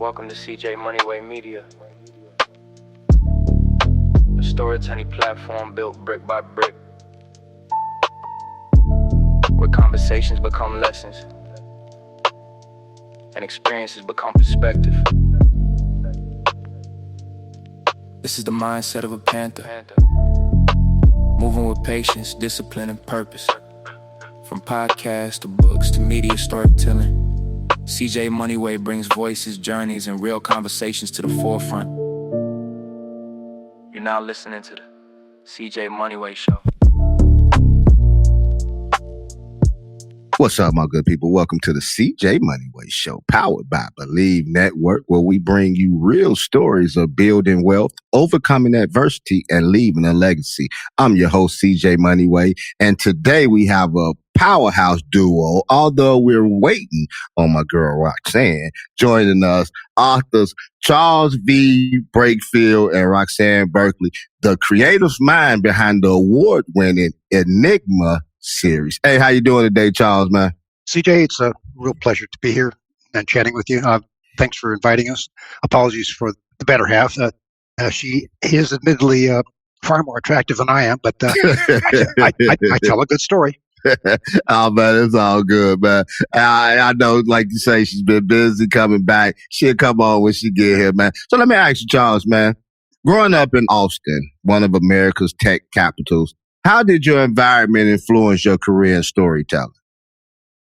Welcome to CJ Moneyway Media, a storytelling platform built brick by brick, where conversations become lessons and experiences become perspective. This is the mindset of a panther, moving with patience, discipline, and purpose. From podcasts to books to media storytelling, CJ Moneyway brings voices, journeys, and real conversations to the forefront. You're now listening to the CJ Moneyway Show. What's up, my good people? Welcome to the CJ Moneyway Show, powered by Believe Network, where we bring you real stories of building wealth, overcoming adversity, and leaving a legacy. I'm your host, CJ Moneyway, and today we have a powerhouse duo, although we're waiting on my girl Roxanne. Joining us, authors Charles V. Breakfield and Roxanne Burkey, the creative mind behind the award-winning E-nig-ma Series. Hey, how you doing today, Charles, man? CJ, it's a real pleasure to be here and chatting with you. Thanks for inviting us. Apologies for the better half. She is admittedly far more attractive than I am, but I tell a good story. Oh, man, it's all good, man. I know, like you say, she's been busy coming back. She'll come on when she get here, man. So let me ask you, Charles, man. Growing up in Austin, one of America's tech capitals, how did your environment influence your career in storytelling?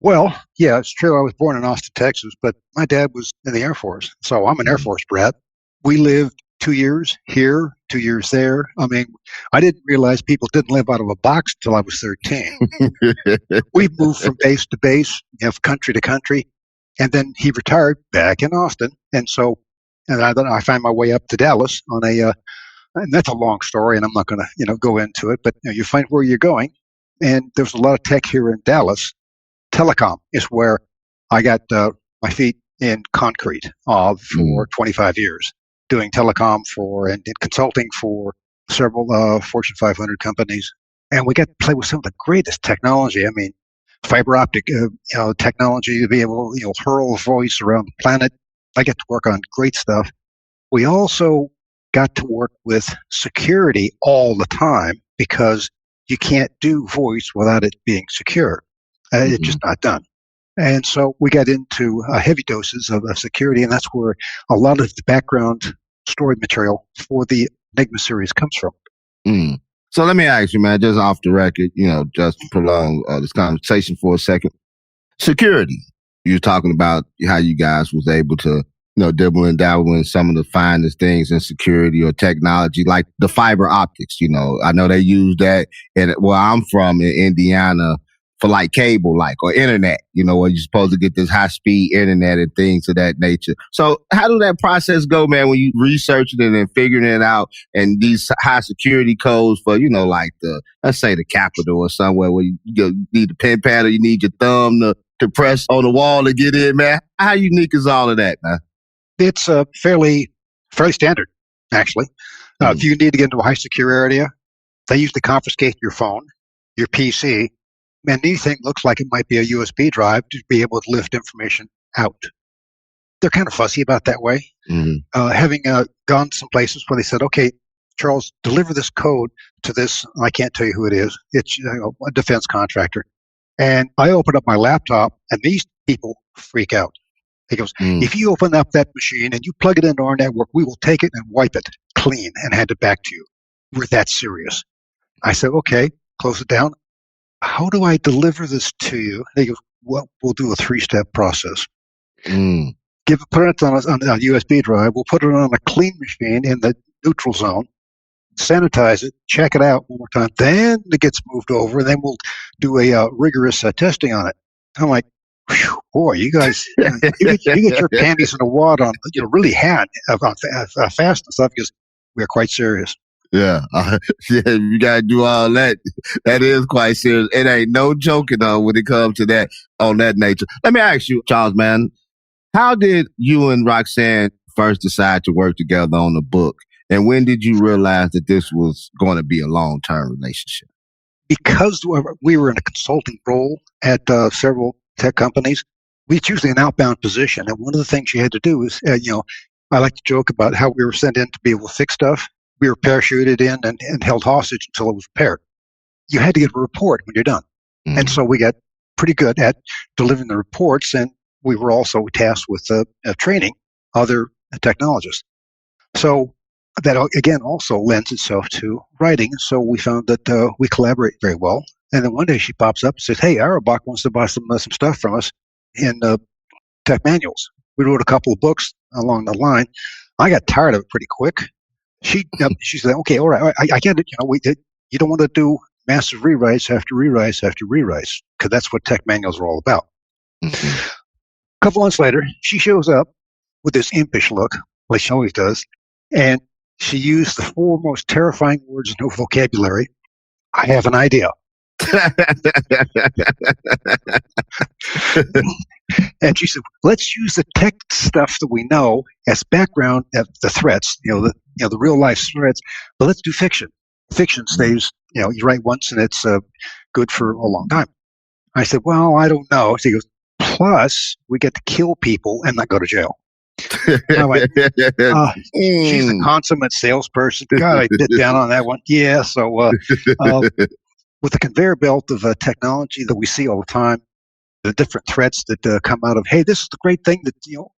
Well, yeah, it's true. I was born in Austin, Texas, but my dad was in the Air Force, so I'm an Air Force brat. We lived 2 years here, 2 years there. I mean, I didn't realize people didn't live out of a box until I was 13. We moved from base to base, country to country, and then he retired back in Austin, and then I found my way up to Dallas on and that's a long story, and I'm not going to, go into it. But you find where you're going, and there's a lot of tech here in Dallas. Telecom is where I got my feet in concrete for 25 years, doing telecom and consulting for several Fortune 500 companies, and we got to play with some of the greatest technology. I mean, fiber optic, technology to be able, hurl voice around the planet. I get to work on great stuff. We also got to work with security all the time because you can't do voice without it being secure. It's just not done. And so we got into heavy doses of security, and that's where a lot of the background story material for the E-nig-ma series comes from. So let me ask you, man, just off the record, just to prolong this conversation for a second. Security. You're talking about how you guys was able to dibble and dabble in some of the finest things in security or technology, like the fiber optics. I know they use that where I'm from in Indiana for like cable, or internet, where you're supposed to get this high speed internet and things of that nature. So how did that process go, man, when you researching it and figuring it out, and these high security codes for, like let's say the Capitol or somewhere where you need the pen pad or you need your thumb to press on the wall to get in, man? How unique is all of that, man? It's fairly standard, actually. If you need to get into a high secure area, they usually confiscate your phone, your PC, and anything looks like it might be a USB drive to be able to lift information out. They're kind of fussy about that way. Having gone some places where they said, okay, Charles, deliver this code to this, I can't tell you who it is. It's a defense contractor. And I open up my laptop, and these people freak out. He goes, if you open up that machine and you plug it into our network, we will take it and wipe it clean and hand it back to you. We're that serious. I said, okay, close it down. How do I deliver this to you? He goes, well, we'll do a 3-step process. Put it on a USB drive. We'll put it on a clean machine in the neutral zone, sanitize it, check it out one more time. Then it gets moved over, and then we'll do a rigorous testing on it. I'm like, whew, boy, you guys, you get your panties in a wad on, really fast and stuff, because we're quite serious. Yeah, you gotta do all that. That is quite serious. It ain't no joking though when it comes to that on that nature. Let me ask you, Charles, man, how did you and Roxanne first decide to work together on the book, and when did you realize that this was going to be a long-term relationship? Because we were in a consulting role at several tech companies, It's usually an outbound position. And one of the things you had to do is, I like to joke about how we were sent in to be able to fix stuff. We were parachuted in and held hostage until it was repaired. You had to get a report when you're done. Mm. And so we got pretty good at delivering the reports, and we were also tasked with training other technologists. So that, again, also lends itself to writing. So we found that we collaborate very well. And then one day she pops up and says, hey, Arabach wants to buy some stuff from us in tech manuals. We wrote a couple of books along the line. I got tired of it pretty quick. She said, okay, all right, I get it. You don't want to do massive rewrites after rewrites after rewrites, because that's what tech manuals are all about. Mm-hmm. A couple months later, she shows up with this impish look, like she always does, and she used the 4 most terrifying words in her vocabulary. I have an idea. And she said, let's use the tech stuff that we know as background at the threats, the real life threats, but let's do fiction. Fiction stays, you write once and it's good for a long time. I said, well, I don't know. She goes, plus we get to kill people and not go to jail. I went, she's a consummate salesperson. God, I bit down on that one. Yeah, so with the conveyor belt of technology that we see all the time, the different threats that come out of, hey, this is the great thing that,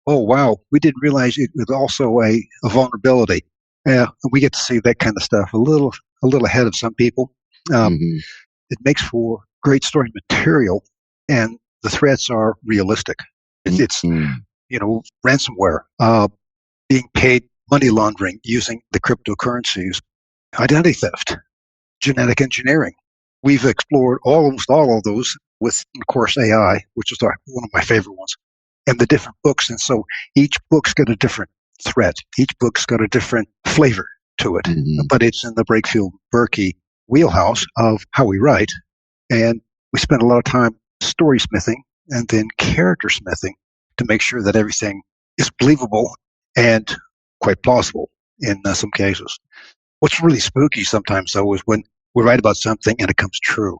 oh, wow, we didn't realize it was also a vulnerability. Yeah, we get to see that kind of stuff a little ahead of some people. It makes for great story material, and the threats are realistic. It's ransomware, being paid, money laundering using the cryptocurrencies, identity theft, genetic engineering. We've explored almost all of those with, of course, AI, which is one of my favorite ones, and the different books. And so each book's got a different threat. Each book's got a different flavor to it, but it's in the Breakfield Burkey wheelhouse of how we write. And we spend a lot of time story smithing and then character smithing to make sure that everything is believable and quite plausible in some cases. What's really spooky sometimes, though, is when we write about something and it comes true.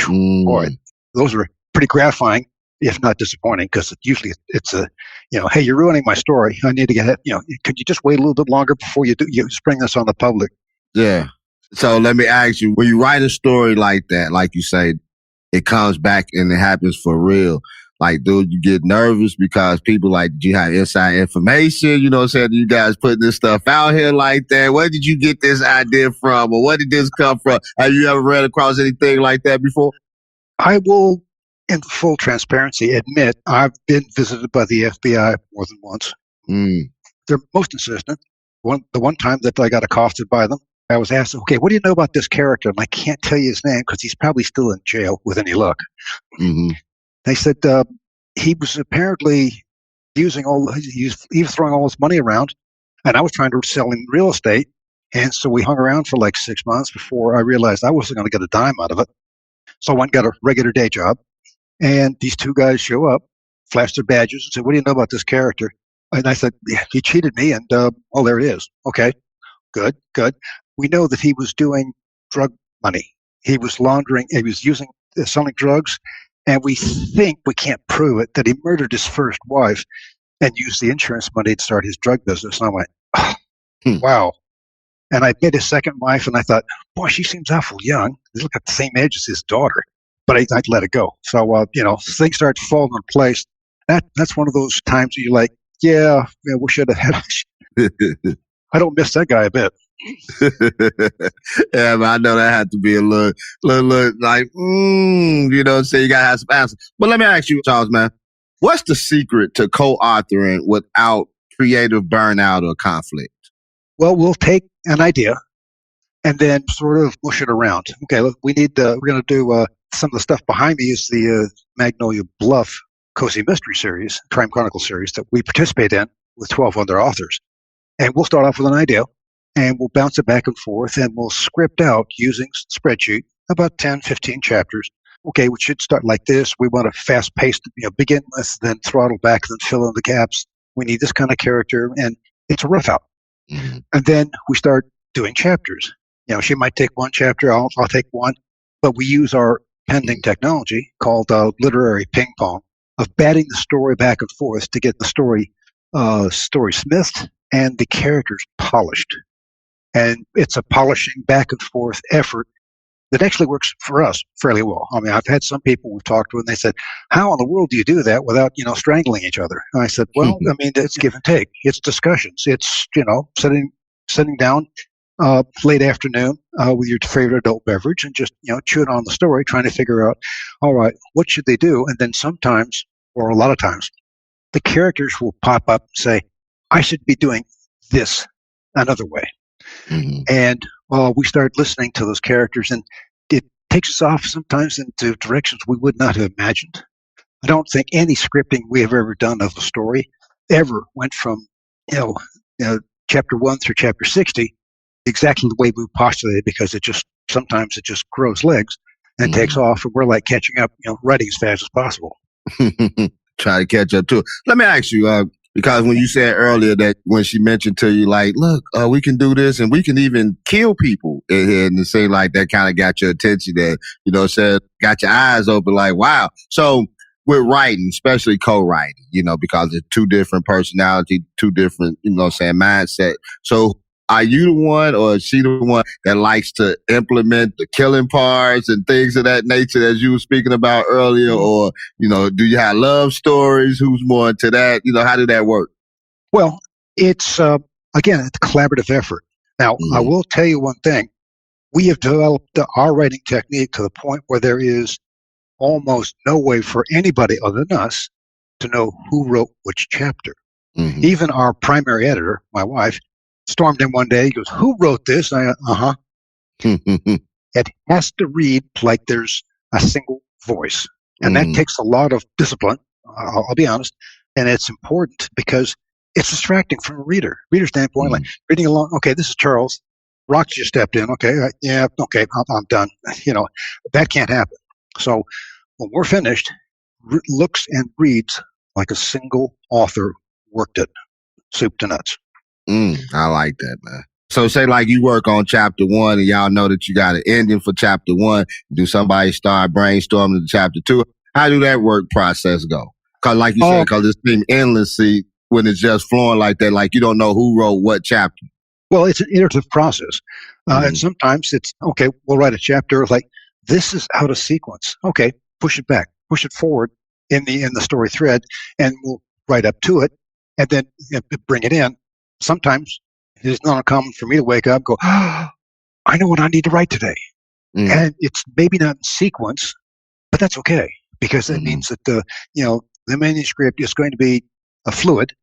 Boy, those are pretty gratifying, if not disappointing, because usually it's hey, you're ruining my story. I need to get, could you just wait a little bit longer before you spring this on the public? Yeah. So let me ask you, when you write a story like that, like you say, it comes back and it happens for real. Like, dude, you get nervous because people like, do you have inside information? You know what I'm saying? You guys putting this stuff out here like that. Where did you get this idea from? Or where did this come from? Have you ever ran across anything like that before? I will, in full transparency, admit I've been visited by the FBI more than once. They're most insistent. The one time that I got accosted by them, I was asked, okay, what do you know about this character? And I can't tell you his name because he's probably still in jail with any luck. They said he was apparently he was throwing all his money around, and I was trying to sell him real estate. And so we hung around for like 6 months before I realized I wasn't going to get a dime out of it. So I went and got a regular day job. And these two guys show up, flash their badges, and say, what do you know about this character? And I said, yeah, he cheated me, and there it is. Okay, good. We know that he was doing drug money. He was laundering, he was selling drugs, and we think, we can't prove it, that he murdered his first wife and used the insurance money to start his drug business. And I went, wow. And I met his second wife, and I thought, boy, she seems awful young. They look at the same age as his daughter. But I'd let it go. So, things start to fall into place. That's one of those times where you're like, yeah, we should have had I don't miss that guy a bit. Yeah, but I know that had to be a little like, so you gotta have some answers. But let me ask you, Charles, man, what's the secret to co-authoring without creative burnout or conflict? Well, we'll take an idea and then sort of push it around. Okay, look, we're going to do some of the stuff behind me is the Magnolia Bluff Cozy Mystery Series, Crime Chronicle series that we participate in with 12 other authors. And we'll start off with an idea, and we'll bounce it back and forth, and we'll script out using spreadsheet about 10, 15 chapters. Okay, we should start like this. We want to fast-paced, begin with, then throttle back, then fill in the gaps. We need this kind of character, and it's a rough out. And then we start doing chapters. She might take one chapter, I'll take one, but we use our pending technology called literary ping pong. of batting the story back and forth to get the story smithed and the characters polished. And it's a polishing back and forth effort that actually works for us fairly well. I mean, I've had some people we've talked to, and they said, "How in the world do you do that without, strangling each other?" And I said, "Well, I mean, it's give and take. It's discussions. It's, sitting down late afternoon with your favorite adult beverage and just, chewing on the story, trying to figure out, all right, what should they do?" And then sometimes, or a lot of times, the characters will pop up and say, "I should be doing this another way." Mm-hmm. And we start listening to those characters, and it takes us off sometimes into directions we would not have imagined. I don't think any scripting we have ever done of a story ever went from, chapter 1 through chapter 60 exactly the way we postulated, because sometimes it just grows legs and takes off, and we're like catching up, writing as fast as possible. Try to catch up to it. Let me ask you, because when you said earlier that when she mentioned to you, like, look, we can do this and we can even kill people in here, and it seemed like that kind of got your attention, that, said, got your eyes open, like, wow. So with writing, especially co-writing, because it's two different personalities, two different, mindset. So are you the one, or is she the one that likes to implement the killing parts and things of that nature, as you were speaking about earlier? Or, do you have love stories? Who's more into that? How did that work? Well, it's, again, it's a collaborative effort. Now, I will tell you one thing. We have developed our writing technique to the point where there is almost no way for anybody other than us to know who wrote which chapter. Mm-hmm. Even our primary editor, my wife, stormed in one day. He goes, "Who wrote this?" Uh-huh. It has to read like there's a single voice. And that takes a lot of discipline, I'll be honest. And it's important because it's distracting from a reader's standpoint. Like reading along, okay, this is Charles. Rox just stepped in. Okay, okay, I'm done. That can't happen. So when we're finished, looks and reads like a single author worked it, soup to nuts. I like that, man. So say like you work on chapter 1 and y'all know that you got an ending for chapter 1. Do somebody start brainstorming to chapter 2? How do that work process go? Because like you said, because it seems endlessly when it's just flowing like that, like you don't know who wrote what chapter. Well, it's an iterative process. And sometimes it's, okay, we'll write a chapter like, this is out of sequence. Okay, push it back, push it forward in the story thread, and we'll write up to it, and then bring it in. Sometimes it is not uncommon for me to wake up, go, I know what I need to write today. And it's maybe not in sequence, but that's okay, because that means that the manuscript is going to be fluid.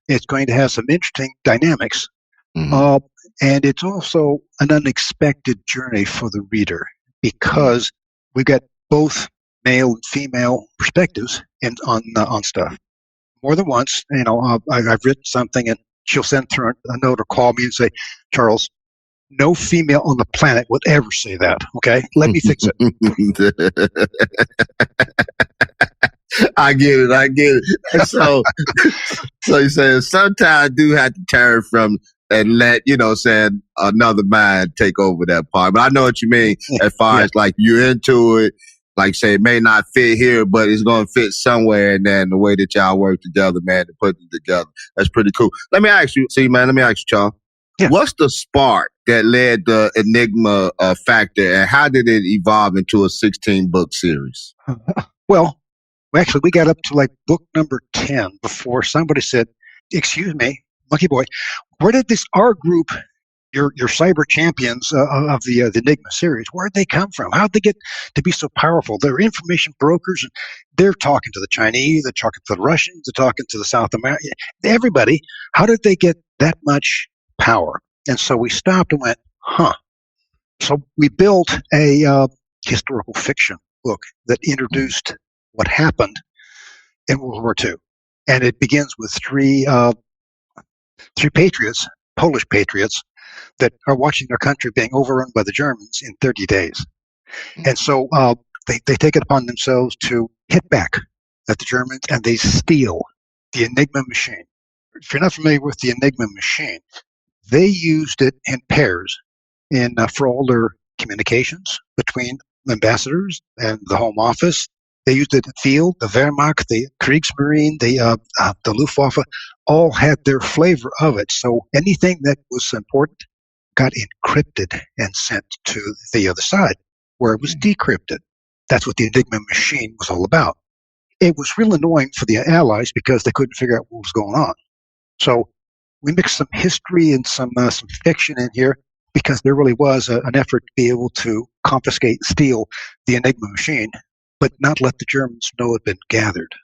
It's going to have some interesting dynamics. And it's also an unexpected journey for the reader, because we've got both male and female perspectives on stuff. More than once, I've written something and she'll send through a note or call me and say, "Charles, no female on the planet would ever say that. Okay, let me fix it." I get it. So you saying sometimes I do have to turn from and let, saying another mind take over that part. But I know what you mean as far as like you're into it, like say it may not fit here, but it's going to fit somewhere. And then the way that y'all work together, man, to put it together. That's pretty cool. Let me ask you, Charles. Yeah. What's the spark that led the Enigma factor, and how did it evolve into a 16-book series? Well, actually, we got up to like book number 10 before somebody said, "Excuse me, Monkey Boy, where did our group, your cyber champions of the E-nig-ma series, where did they come from? How did they get to be so powerful? They're information brokers, and they're talking to the Chinese, they're talking to the Russians, they're talking to the South America, everybody. How did they get that much power?" And so we stopped and went, So we built a historical fiction book that introduced what happened in World War II. And it begins with three patriots, Polish patriots, that are watching their country being overrun by the Germans in 30 days. And so they take it upon themselves to hit back at the Germans, and they steal the E-nig-ma machine. If you're not familiar with the E-nig-ma machine, they used it in pairs for all their communications between ambassadors and the Home Office, They used it in the field. The Wehrmacht, the Kriegsmarine, the Luftwaffe, all had their flavor of it. So anything that was important got encrypted and sent to the other side, where it was decrypted. That's what the E-nig-ma machine was all about. It was real annoying for the Allies because they couldn't figure out what was going on. So we mixed some history and some fiction in here because there really was an effort to be able to confiscate, steal the E-nig-ma machine, but not let the Germans know it had been gathered.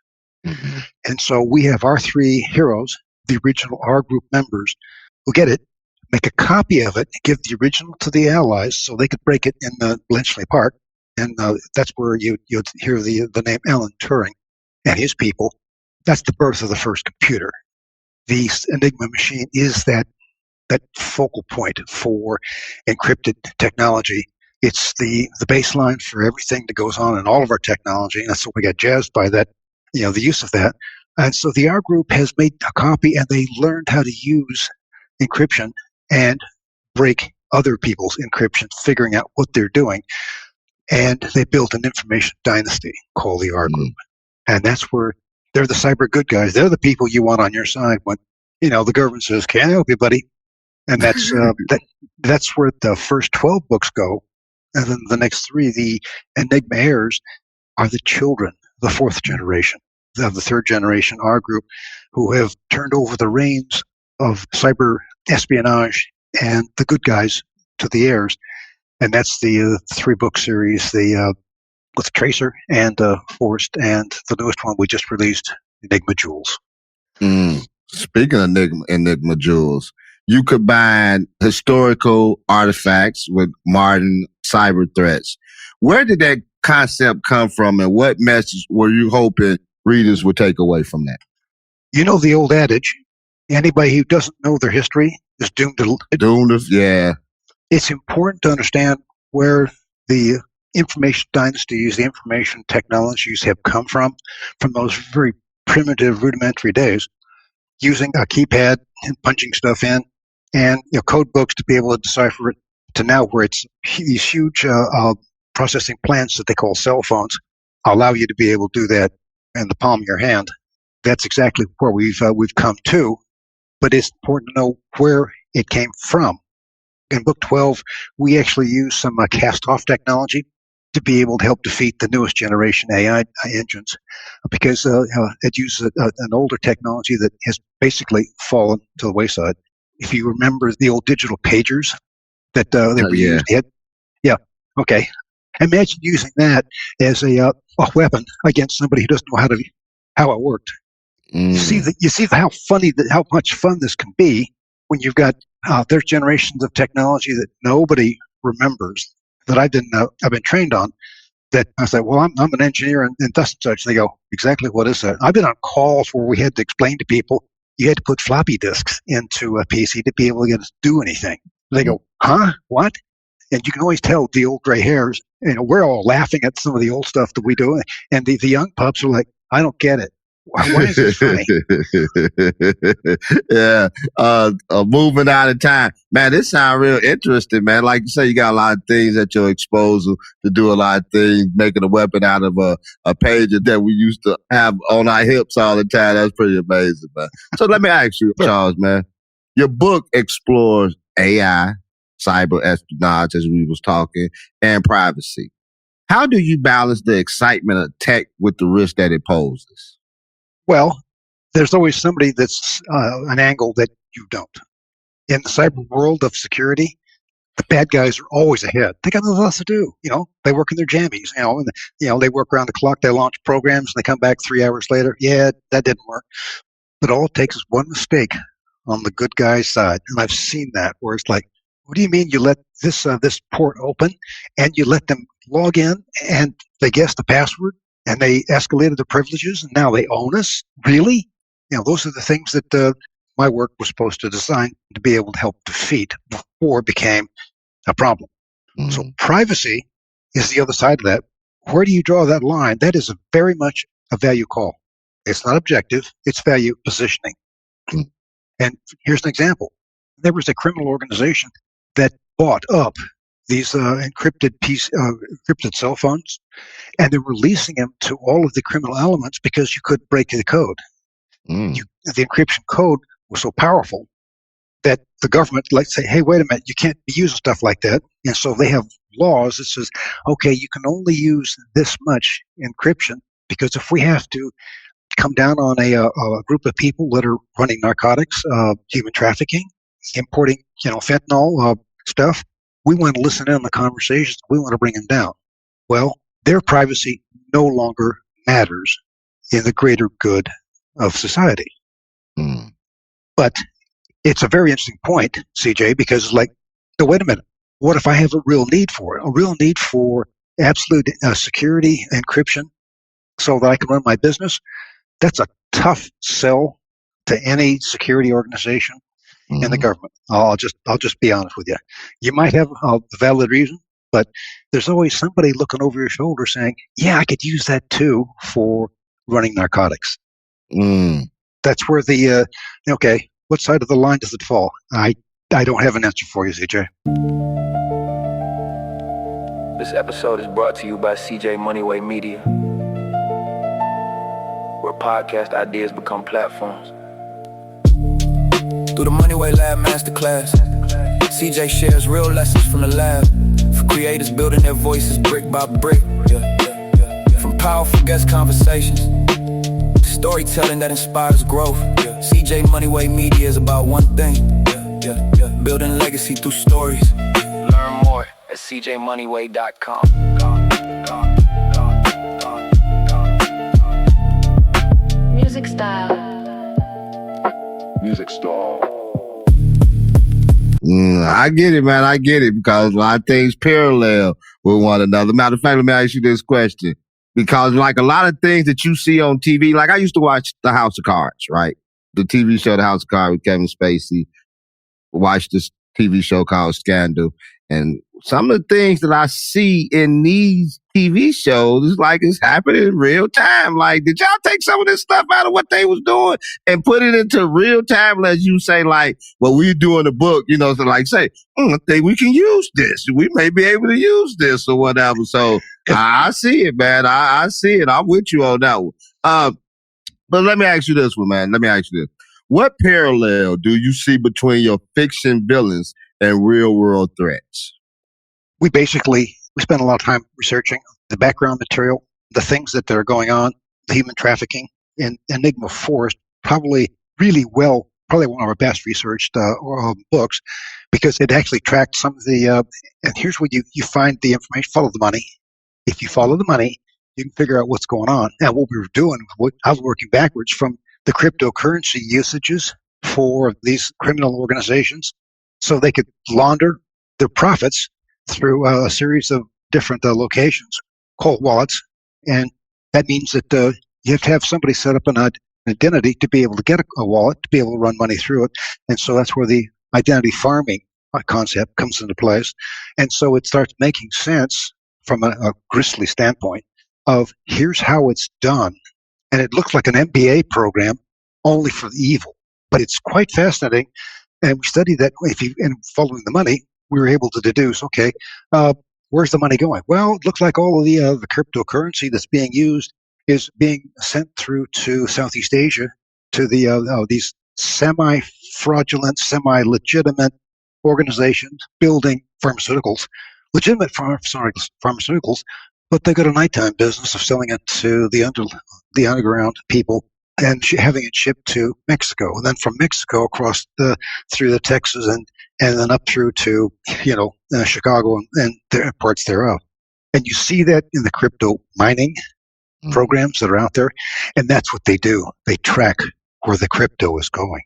Mhm. And so we have our three heroes, the original R group members, who get it, make a copy of it, give the original to the Allies so they could break it in Bletchley Park. And that's where you'd hear the name Alan Turing and his people. That's the birth of the first computer. The E-nig-ma machine is that focal point for encrypted technology. It's the baseline for everything that goes on in all of our technology. And that's what we got jazzed by that, the use of that. And so the R group has made a copy, and they learned how to use encryption and break other people's encryption, figuring out what they're doing. And they built an information dynasty called the R group. And that's where they're the cyber good guys. They're the people you want on your side when, the government says, "Can't help you, buddy." And that's that's where the first 12 books go. And then the next three, the E-nig-ma heirs, are the children, the fourth generation of the third generation R group, who have turned over the reins of cyber espionage and the good guys to the heirs. And that's the 3-book series, with Tracer and Forrest, and the newest one we just released, E-nig-ma Jewels. Speaking of E-nig-ma Jewels, you combine historical artifacts with modern cyber threats. Where did that concept come from, and what message were you hoping readers would take away from that? You know the old adage, anybody who doesn't know their history is doomed to... Yeah. It's important to understand where the information dynasties, the information technologies have come from those very primitive, rudimentary days, using a keypad and punching stuff in, and code books to be able to decipher it, to now where it's these huge processing plants that they call cell phones allow you to be able to do that in the palm of your hand. That's exactly where we've come to, but it's important to know where it came from. In book 12, we actually use some cast-off technology to be able to help defeat the newest generation AI engines, because it uses an older technology that has basically fallen to the wayside. If you remember the old digital pagers that they were used, okay. Imagine using that as a weapon against somebody who doesn't know how it worked. You see how much fun this can be when you've got there's generations of technology that nobody remembers that I've been trained on. That I say, well, I'm an engineer and thus and such. And they go, exactly, what is that? I've been on calls where we had to explain to people you had to put floppy disks into a PC to be able to get it to do anything. They go, huh? What? And you can always tell the old gray hairs. We're all laughing at some of the old stuff that we do, and the young pups are like, I don't get it. Why is this funny? Yeah. Moving out of time. Man, this sounds real interesting, man. Like you say, you got a lot of things at your disposal to do a lot of things, making a weapon out of a pager that we used to have on our hips all the time. That's pretty amazing, man. So let me ask you, Charles, man. Your book explores AI, cyber espionage, as we was talking, and privacy. How do you balance the excitement of tech with the risk that it poses? Well, there's always somebody that's an angle that you don't. In the cyber world of security, the bad guys are always ahead. They got nothing else to do. They work in their jammies. And they work around the clock. They launch programs, and they come back 3 hours later. Yeah, that didn't work. But all it takes is one mistake on the good guy's side, and I've seen that where it's like, what do you mean you let this port open, and you let them log in, and they guess the password? And they escalated the privileges, and now they own us? Really? Those are the things that my work was supposed to design to be able to help defeat before it became a problem. So privacy is the other side of that. Where do you draw that line? That is very much a value call. It's not objective. It's value positioning. And here's an example. There was a criminal organization that bought up these encrypted cell phones, and they're releasing them to all of the criminal elements because you couldn't break the code. Mm. The encryption code was so powerful that the government say, hey, wait a minute, you can't be using stuff like that. And so they have laws that says, okay, you can only use this much encryption, because if we have to come down on a group of people that are running narcotics, human trafficking, importing, fentanyl stuff, we want to listen in on the conversations. We want to bring them down. Well, their privacy no longer matters in the greater good of society. Mm. But it's a very interesting point, CJ, because wait a minute, what if I have a real need for it? A real need for absolute security encryption so that I can run my business? That's a tough sell to any security organization in the government. I'll just be honest with you. You might have a valid reason, but there's always somebody looking over your shoulder saying, yeah, I could use that too for running narcotics. Mm. That's where okay, what side of the line does it fall? I don't have an answer for you, CJ. This episode is brought to you by CJ Moneyway Media, where podcast ideas become platforms. Through the Moneyway Lab Masterclass, CJ shares real lessons from the lab for creators building their voices brick by brick. From powerful guest conversations to storytelling that inspires growth, CJ Moneyway Media is about one thing, building legacy through stories. Learn more at cjmoneyway.com. Music style. I get it, man. I get it, because a lot of things parallel with one another. Matter of fact, let me ask you this question. Because like a lot of things that you see on TV, like I used to watch The House of Cards, right? The TV show The House of Cards with Kevin Spacey. Watch this TV show called Scandal. And some of the things that I see in these TV shows is like it's happening in real time. Like, did y'all take some of this stuff out of what they was doing and put it into real time? As you say, like, what we do in the book, so like say, I think we can use this. We may be able to use this or whatever. So I see it, man. I see it. I'm with you on that one. But let me ask you this one, man. What parallel do you see between your fiction villains and real world threats? We spend a lot of time researching the background material, the things that are going on, the human trafficking. In E-nig-ma Forest, probably one of our best researched books, because it actually tracked some of the, and here's where you find the information, follow the money. If you follow the money, you can figure out what's going on. And what we were doing, I was working backwards from the cryptocurrency usages for these criminal organizations so they could launder their profits through a series of different locations, cold wallets. And that means that you have to have somebody set up an identity to be able to get a wallet, to be able to run money through it. And so that's where the identity farming concept comes into place. And so it starts making sense from a grisly standpoint of here's how it's done. And it looks like an MBA program only for the evil. But it's quite fascinating. And we studied that and following the money, we were able to deduce, okay, where's the money going? Well, it looks like all of the cryptocurrency that's being used is being sent through to Southeast Asia, to these semi-fraudulent, semi-legitimate organizations building pharmaceuticals, legitimate pharmaceuticals, but they've got a nighttime business of selling it to the underground people and having it shipped to Mexico, and then from Mexico across through the Texas and then up through to Chicago and the parts thereof. And you see that in the crypto mining programs that are out there, and that's what they do. They track where the crypto is going,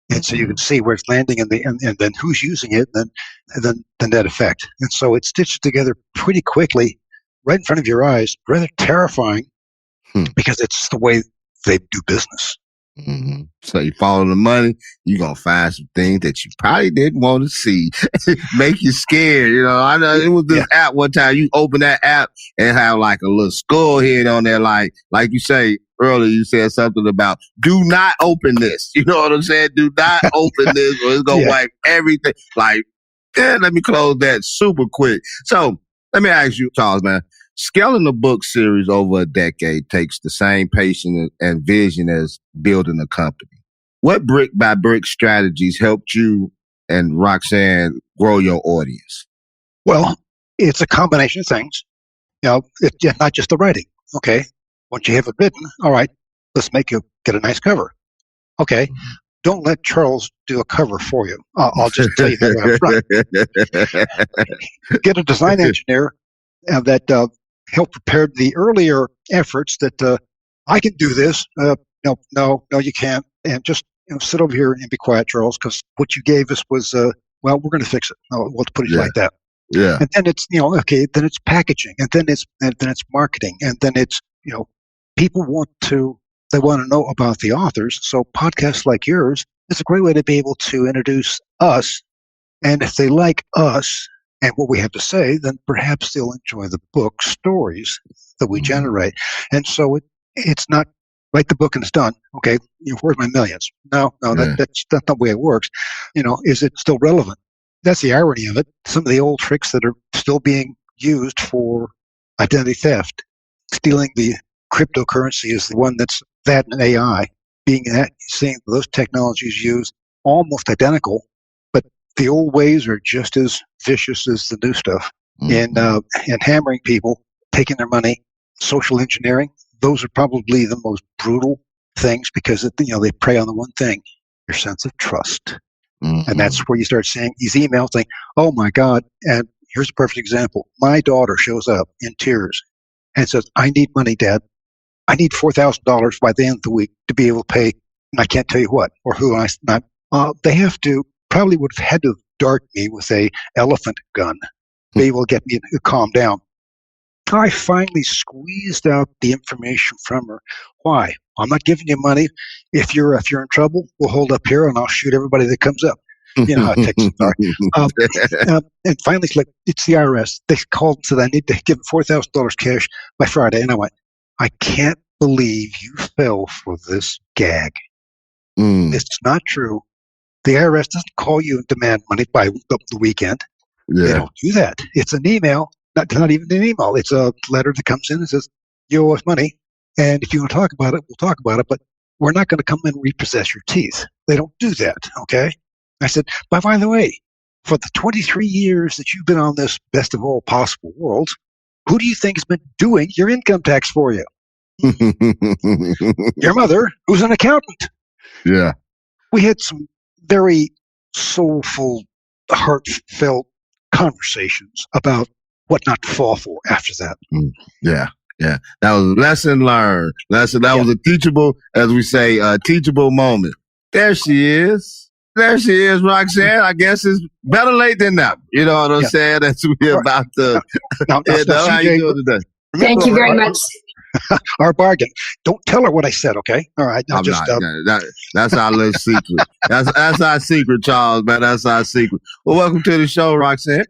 and so you can see where it's landing and then who's using it, and then the net effect. And so it's stitched together pretty quickly, right in front of your eyes. Rather terrifying, because it's the way they do business. Mm-hmm. So you follow the money, you're going to find some things that you probably didn't want to see. Make you scared. I know it was this app one time. You open that app and have like a little skull head on there. Like you say earlier, you said something about do not open this. You know what I'm saying? Do not open this or it's going to wipe everything. Like Yeah, let me close that super quick. So let me ask you, Charles, man, scaling the book series over a decade takes the same patience and vision as building a company. What brick by brick strategies helped you and Roxanne grow your audience? Well, it's a combination of things. It's not just the writing. Okay. Once you have it written, all right, let's get a nice cover. Okay. Don't let Charles do a cover for you. I'll just tell you that up front. Get a design engineer that helped prepare the earlier efforts that I can do this. No, you can't. And just sit over here and be quiet, Charles, because what you gave us was, we're going to fix it. We'll put it like that. Yeah. And then it's, okay, then it's packaging, and then it's marketing, and then it's, people want to know about the authors. So podcasts like yours is a great way to be able to introduce us. And if they like us and what we have to say, then perhaps they'll enjoy the book stories that we generate. And so it's not write the book and it's done. Okay, where's my millions? No, that's not the way it works. Is it still relevant? That's the irony of it. Some of the old tricks that are still being used for identity theft, stealing the cryptocurrency is the one that and AI seeing those technologies used almost identical, but the old ways are just as vicious as the new stuff. And hammering people, taking their money, social engineering, those are probably the most brutal things because they prey on the one thing, your sense of trust. And that's where you start seeing these emails saying, oh my God. And here's a perfect example. My daughter shows up in tears and says, I need money, Dad. I need $4,000 by the end of the week to be able to pay. And I can't tell you what or who. They probably would have had to dart me with a elephant gun to be able to get me to calm down. I finally squeezed out the information from her. Why? I'm not giving you money. If you're in trouble, we'll hold up here and I'll shoot everybody that comes up. You know how Texans are. And finally, it's the IRS. They called and said, I need to give them $4,000 cash by Friday. And I went, I can't believe you fell for this gag. It's not true. The IRS doesn't call you and demand money by the weekend. Yeah. They don't do that. It's an email. Not even an email. It's a letter that comes in and says, you owe us money. And if you want to talk about it, we'll talk about it. But we're not going to come and repossess your teeth. They don't do that. Okay. I said, by the way, for the 23 years that you've been on this best of all possible worlds, who do you think has been doing your income tax for you? Your mother, who's an accountant. Yeah. We had some very soulful, heartfelt conversations about what not to fall for after that. Yeah. That was a lesson learned. That was a teachable, as we say, a teachable moment. There she is, Roxanne. I guess it's better late than never. You know what I'm saying? That's what we're about to. Now, how you doing today? Thank you very much. Our bargain. Don't tell her what I said, okay? All right. That's our little secret. That's our secret, Charles, man. That's our secret. Well, welcome to the show, Roxanne.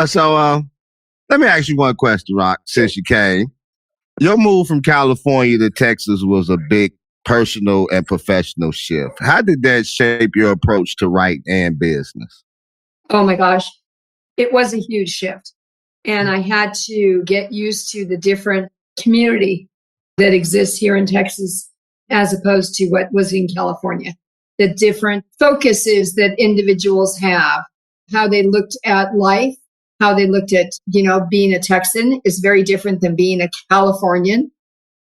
So let me ask you one question, Rock, since you came. Your move from California to Texas was a big personal and professional shift. How did that shape your approach to writing and business? Oh my gosh. It was a huge shift. And I had to get used to the different community that exists here in Texas as opposed to what was in California. The different focuses that individuals have, how they looked at life, how they looked at, being a Texan is very different than being a Californian.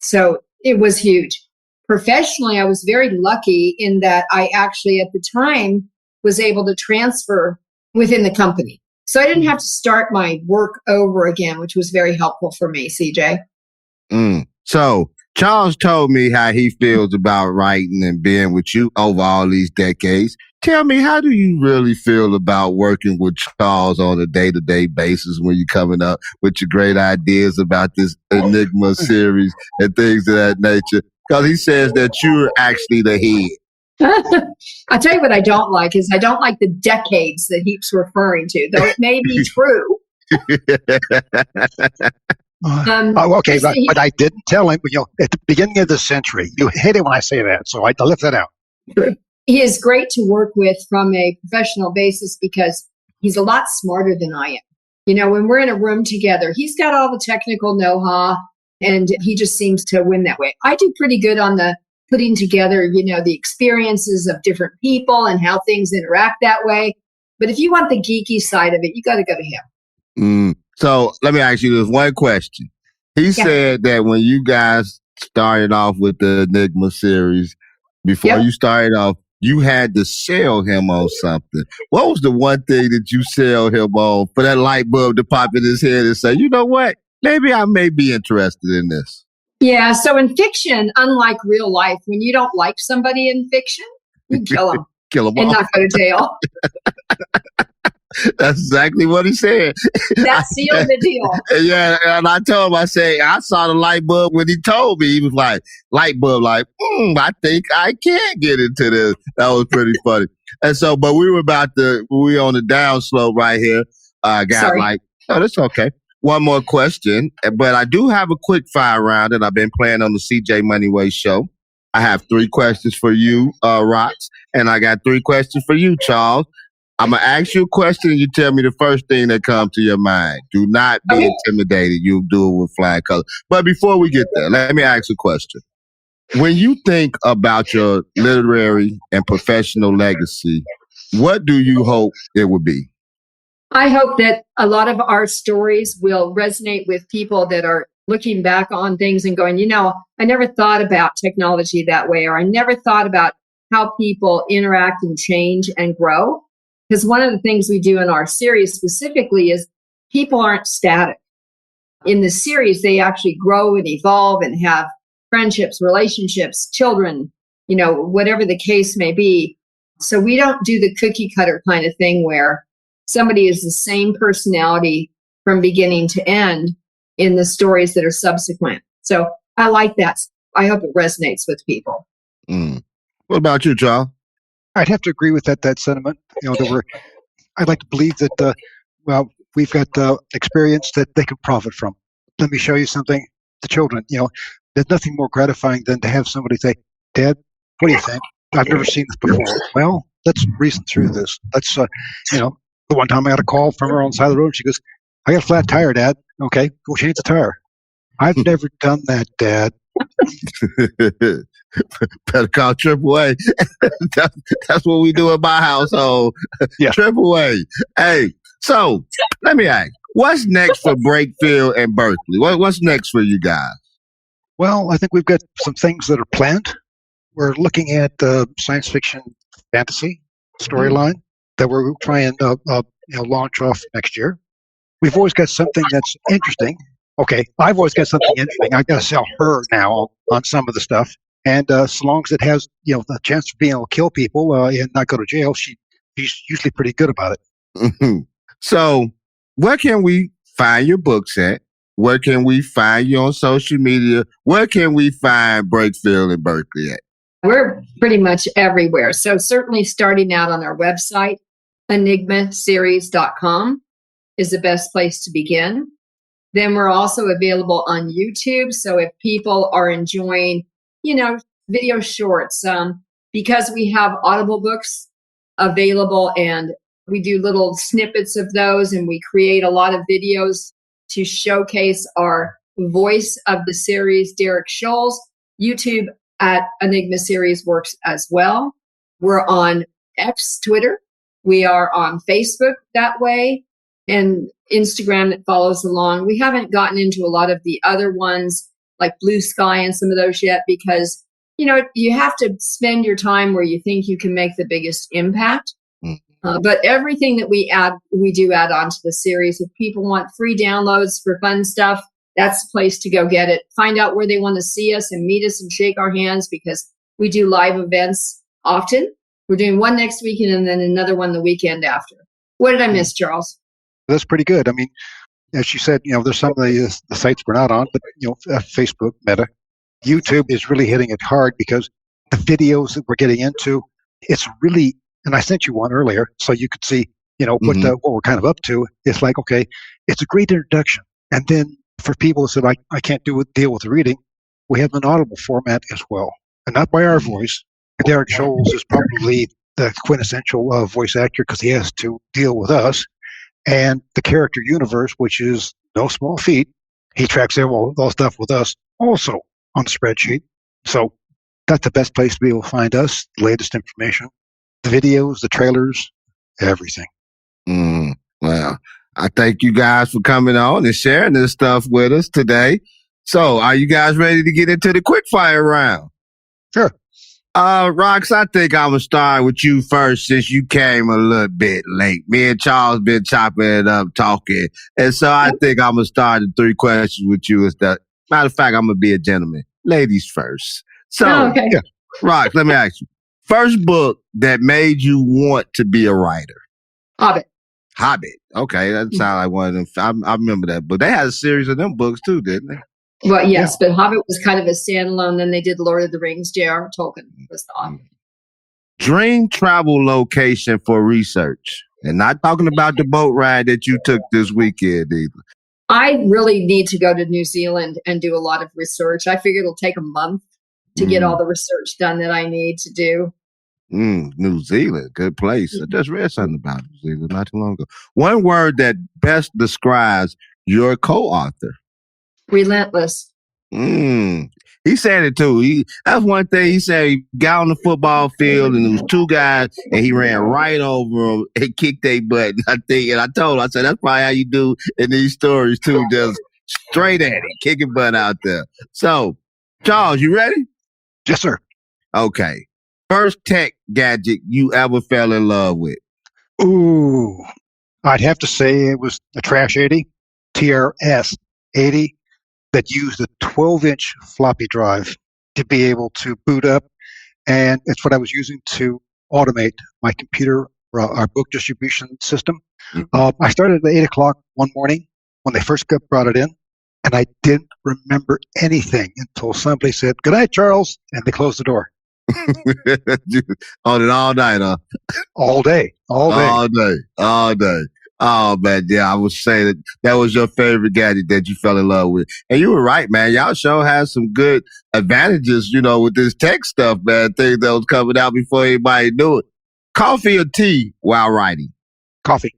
So it was huge. Professionally, I was very lucky in that I actually at the time was able to transfer within the company. So I didn't have to start my work over again, which was very helpful for me, CJ. So Charles told me how he feels about writing and being with you over all these decades. Tell me, how do you really feel about working with Charles on a day-to-day basis when you're coming up with your great ideas about this E-nig-ma series and things of that nature? Because he says that you're actually the head. I'll tell you what I don't like is I don't like the decades that he's referring to, though it may be true. Okay, but I didn't tell him, at the beginning of the century, you hate it when I say that, so I left that out. True. He is great to work with from a professional basis because he's a lot smarter than I am. You know, when we're in a room together, he's got all the technical know-how and he just seems to win that way. I do pretty good on the putting together, you know, the experiences of different people and how things interact that way. But if you want the geeky side of it, you got to go to him. So let me ask you this one question. He said that when you guys started off with the E-nig-ma series, before you started off, you had to sell him on something. What was the one thing that you sell him on for that light bulb to pop in his head and say, you know what? Maybe I may be interested in this. Yeah. So in fiction, unlike real life, when you don't like somebody in fiction, you kill them. Kill him and off. not go to jail. That's exactly what he said. That sealed the deal. Yeah, and I told him, I said, I saw the light bulb when he told me. He was like, light bulb, like, I think I can get into this. That was pretty funny. And so, but we were on the down slope right here. Sorry. No, that's okay. One more question, but I do have a quick fire round that I've been playing on the CJ Moneyway Show. I have 3 questions for you, Rox, and I got 3 questions for you, Charles. I'm going to ask you a question and you tell me the first thing that comes to your mind. Do not be intimidated. You'll do it with flying colors. But before we get there, let me ask a question. When you think about your literary and professional legacy, what do you hope it would be? I hope that a lot of our stories will resonate with people that are looking back on things and going, you know, I never thought about technology that way, or I never thought about how people interact and change and grow. Because one of the things we do in our series specifically is people aren't static. In the series, they actually grow and evolve and have friendships, relationships, children, you know, whatever the case may be. So we don't do the cookie cutter kind of thing where somebody is the same personality from beginning to end in the stories that are subsequent. So I like that. I hope it resonates with people. What about you, Charles? I'd have to agree with that sentiment. You know, I'd like to believe that, we've got experience that they can profit from. Let me show you something. The children, you know, there's nothing more gratifying than to have somebody say, Dad, what do you think? I've never seen this before. Well, let's reason through this. Let's, you know, the one time I got a call from her on the side of the road. She goes, I got a flat tire, Dad. Okay, go change the tire. I've never done that, Dad. Better call AAA. That's what we do in my household. Yeah. AAA. Hey, so let me ask, what's next for Breakfield and Burkey? What's next for you guys? Well, I think we've got some things that are planned. We're looking at science fiction fantasy storyline that we're trying to launch off next year. We've always got something that's interesting. Okay, I've always got something interesting. I've got to sell her now on some of the stuff. And so long as it has, you know, the chance of being able to kill people and not go to jail, she's usually pretty good about it. Mm-hmm. So where can we find your books at? Where can we find you on social media? Where can we find Breakfield and Burkey at? We're pretty much everywhere. So certainly starting out on our website, E-nig-ma-Series.com is the best place to begin. Then we're also available on YouTube. So if people are enjoying, you know, video shorts, because we have Audible books available and we do little snippets of those and we create a lot of videos to showcase our voice of the series, Derek Scholes. YouTube at E-nig-ma Series works as well. We're on X, Twitter. We are on Facebook that way, and Instagram that follows along. We haven't gotten into a lot of the other ones like Blue Sky and some of those yet because, you know, you have to spend your time where you think you can make the biggest impact. But everything that we do add on to the series. If people want free downloads for fun stuff, that's the place to go get it. Find out where they want to see us and meet us and shake our hands because we do live events often. We're doing one next weekend and then another one the weekend after. What did I miss, Charles? That's pretty good. I mean, as you said, you know, there's some of the sites we're not on, but, you know, Facebook, Meta, YouTube is really hitting it hard because the videos that we're getting into, it's really, and I sent you one earlier so you could see, you know, what we're kind of up to. It's like, okay, it's a great introduction. And then for people who said, I can't deal with the reading, we have an Audible format as well. And not by our voice. Derek Scholes is probably the quintessential voice actor because he has to deal with us. and the character universe, which is no small feat. He tracks all stuff with us also on the spreadsheet. So that's the best place to be able to find us, the latest information, the videos, the trailers, everything. Well, I thank you guys for coming on and sharing this stuff with us today. So are you guys ready to get into the quick fire round? Sure. Rox, I think I'm going to start with you first since you came a little bit late. Me and Charles been chopping it up, talking. And so I think I'm going to start the 3 questions with you. Matter of fact, I'm going to be a gentleman. Ladies first. So, okay. Yeah, Rox, let me ask you. First book that made you want to be a writer? Hobbit. Okay, that sounds like one of them. I remember that book. They had a series of them books too, didn't they? Well, yes, but Hobbit was kind of a standalone. Then they did Lord of the Rings. J.R. Tolkien was the author. Dream travel location for research. And not talking about the boat ride that you took this weekend either. I really need to go to New Zealand and do a lot of research. I figure it'll take a month to get all the research done that I need to do. New Zealand, good place. I just read something about New Zealand not too long ago. One word that best describes your co-author. Relentless. He said it too. That's one thing he said. He got on the football field and there was 2 guys and he ran right over them and kicked their butt. I told him, I said, that's probably how you do in these stories too. Just straight at it, kicking butt out there. So, Charles, you ready? Yes, sir. Okay. First tech gadget you ever fell in love with? Ooh, I'd have to say it was the Trash 80, TRS 80, that used a 12-inch floppy drive to be able to boot up. And it's what I was using to automate my computer, our book distribution system. I started at 8 o'clock one morning when they first brought it in, and I didn't remember anything until somebody said, "Good night, Charles," and they closed the door. On it all night, huh? All day. All day. Oh, man, yeah, I would say that was your favorite gadget that you fell in love with. And you were right, man. Y'all show has some good advantages, with this tech stuff, man. Things that was coming out before anybody knew it. Coffee or tea while writing? Coffee.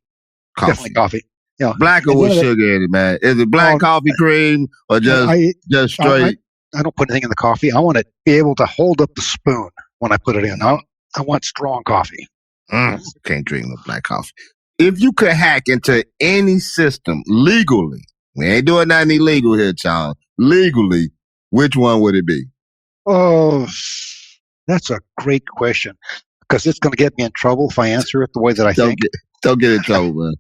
Definitely coffee. Yeah. Black or with sugar in it, man? Is it black coffee cream or just straight? I don't put anything in the coffee. I want to be able to hold up the spoon when I put it in. I want strong coffee. Can't drink no black coffee. If you could hack into any system legally, we ain't doing nothing illegal here, Charles. Legally, which one would it be? Oh, that's a great question because it's going to get me in trouble if I answer it the way that I think. Don't get in trouble, man.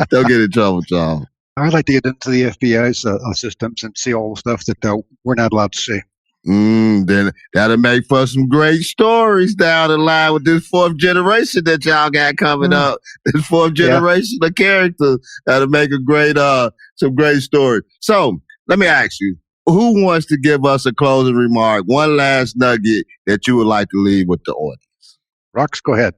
Don't get in trouble, Charles. I'd like to get into the FBI's systems and see all the stuff that we're not allowed to see. Then that'll make for some great stories down the line with this 4th generation that y'all got coming up. This 4th generation of characters. That'll make some great stories. So let me ask you, who wants to give us a closing remark, one last nugget that you would like to leave with the audience? Rox, go ahead.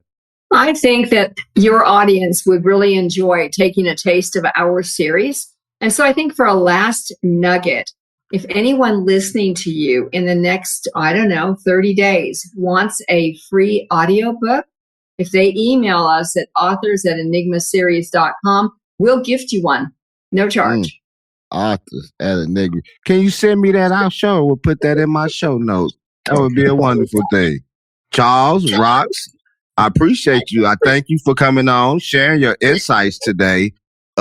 I think that your audience would really enjoy taking a taste of our series. And so I think for a last nugget, if anyone listening to you in the next, 30 days wants a free audiobook, if they email us at authors@E-nig-ma-Series.com, we'll gift you one. No charge. Authors at Enigma. Can you send me that? I'll show. We'll put that in my show notes. That would be a wonderful thing. Charles, Rox, I appreciate you. I thank you for coming on, sharing your insights today.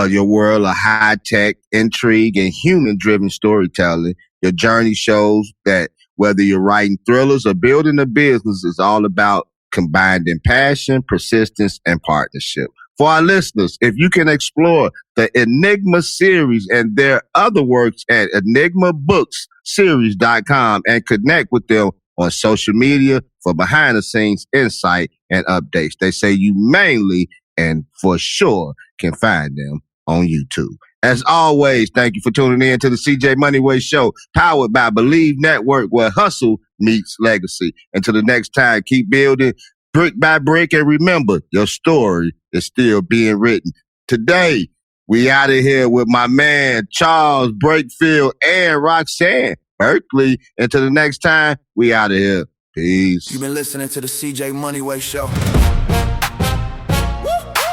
Your world of high-tech, intrigue, and human-driven storytelling. Your journey shows that whether you're writing thrillers or building a business, it's all about combining passion, persistence, and partnership. For our listeners, if you can explore the E-nig-ma series and their other works at E-nig-ma-Series.com and connect with them on social media for behind-the-scenes insight and updates. They say you mainly and for sure can find them on YouTube. As always, thank you for tuning in to the CJ Moneyway Show, powered by Believe Network, where hustle meets legacy. Until the next time, keep building brick by brick, and remember, your story is still being written. Today, we out of here with my man, Charles Breakfield and Roxanne Burkey. Until the next time, we out of here. Peace. You've been listening to the CJ Moneyway Show.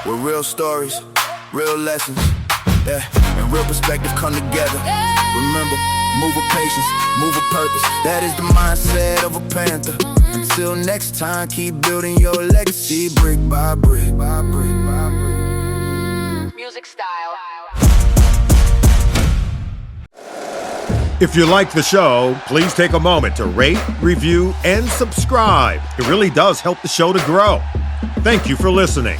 With real stories real lessons, yeah, and real perspective come together. Remember, move with patience, move with purpose. That is the mindset of a panther. Until next time, keep building your legacy, brick by brick, by brick, by brick. Music style. If you like the show, please take a moment to rate, review, and subscribe. It really does help the show to grow. Thank you for listening.